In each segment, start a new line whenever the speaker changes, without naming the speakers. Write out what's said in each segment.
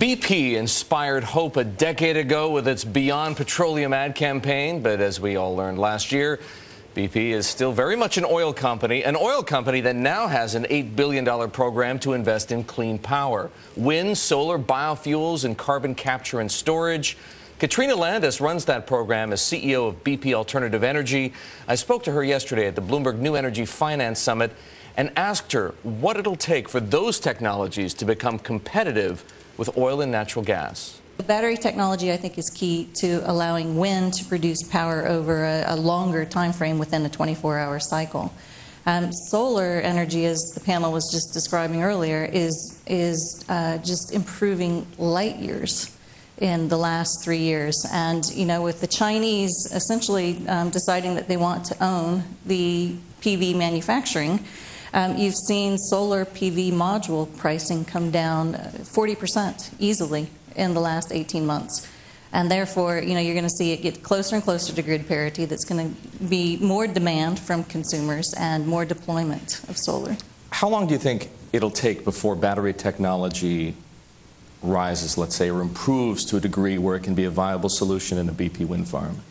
BP inspired hope a decade ago with its Beyond Petroleum ad campaign, but as we all learned last year, BP is still very much an oil company that now has an $8 billion program to invest in clean power, wind, solar, biofuels, and carbon capture and storage. Katrina Landis runs that program as CEO of BP Alternative Energy. I spoke to her yesterday at the Bloomberg New Energy Finance Summit and asked her what it'll take for those technologies to become competitive with oil and natural gas.
The battery technology, I think, is key to allowing wind to produce power over a longer time frame within a 24-hour cycle. Solar energy, as the panel was just describing earlier, is just improving light years in the last 3 years. And, you know, with the Chinese essentially deciding that they want to own the PV manufacturing, you've seen solar PV module pricing come down 40% easily in the last 18 months. And therefore, you know, you're going to see it get closer and closer to grid parity. That's going to be more demand from consumers and more deployment of solar.
How long do you think it'll take before battery technology rises, let's say, or improves to a degree where it can be a viable solution in a BP wind farm?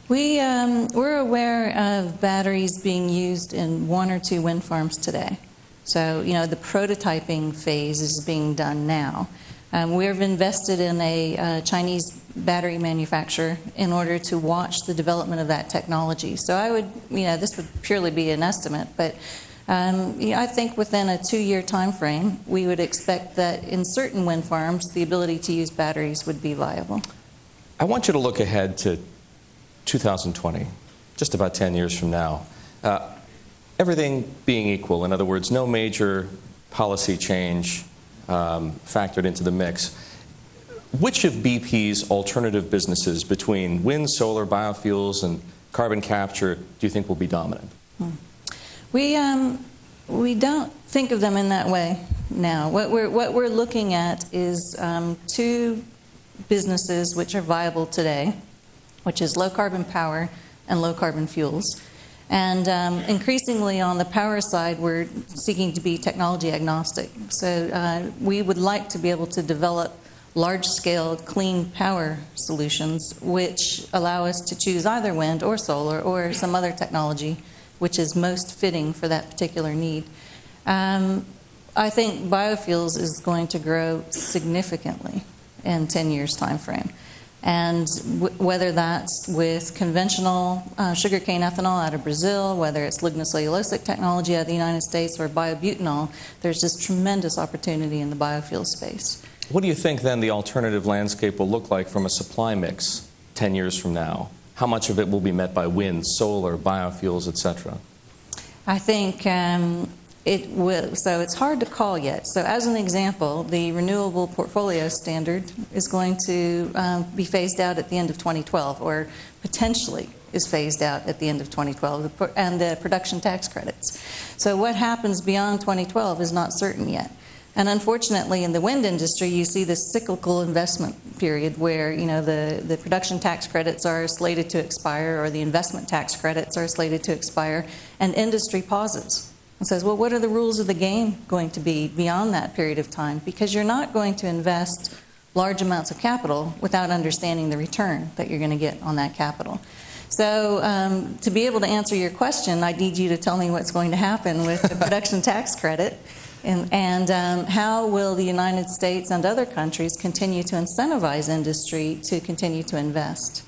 We're aware of batteries being used in 1 or 2 wind farms today. So, you know, the prototyping phase is being done now. We've invested in a Chinese battery manufacturer in order to watch the development of that technology. So I would, you know, this would purely be an estimate, but you know, I think within a 2-year time frame, we would expect that in certain wind farms, the ability to use batteries would be viable.
I want you to look ahead to 2020, just about 10 years from now. Everything being equal, in other words, no major policy change factored into the mix. Which of BP's alternative businesses between wind, solar, biofuels, and carbon capture do you think will be dominant?
We don't think of them in that way now. What we're looking at is 2 businesses which are viable today, which is low carbon power and low carbon fuels. And increasingly on the power side, we're seeking to be technology agnostic. So we would like to be able to develop large-scale clean power solutions which allow us to choose either wind or solar or some other technology which is most fitting for that particular need. I think biofuels is going to grow significantly in 10 years time frame. And whether that's with conventional sugarcane ethanol out of Brazil, whether it's lignocellulosic technology out of the United States, or biobutanol, there's just tremendous opportunity in the biofuel space.
What do you think then the alternative landscape will look like from a supply mix 10 years from now? How much of it will be met by wind, solar, biofuels, etc.?
I think it will. So it's hard to call yet. So as an example, the renewable portfolio standard is going to be phased out at the end of 2012, or potentially is phased out at the end of 2012, and the production tax credits. So what happens beyond 2012 is not certain yet. And unfortunately, in the wind industry, you see this cyclical investment period where, you know, the production tax credits are slated to expire, or the investment tax credits are slated to expire, and industry pauses and says, well, what are the rules of the game going to be beyond that period of time? Because you're not going to invest large amounts of capital without understanding the return that you're going to get on that capital. So to be able to answer your question, I need you to tell me what's going to happen with the production tax credit, and how will the United States and other countries continue to incentivize industry to continue to invest.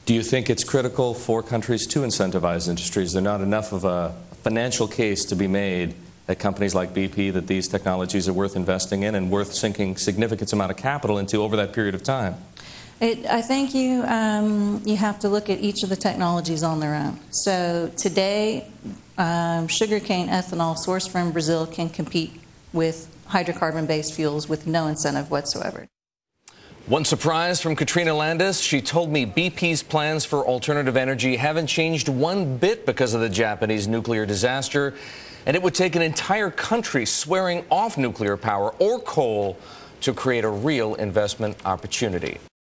Do you think it's critical for countries to incentivize industries? Is there not enough of a financial case to be made at companies like BP that these technologies are worth investing in and worth sinking significant amount of capital into over that period of time?
I think you have to look at each of the technologies on their own. So today, sugarcane ethanol sourced from Brazil can compete with hydrocarbon-based fuels with no incentive whatsoever.
One surprise from Katrina Landis. She told me BP's plans for alternative energy haven't changed one bit because of the Japanese nuclear disaster, and it would take an entire country swearing off nuclear power or coal to create a real investment opportunity.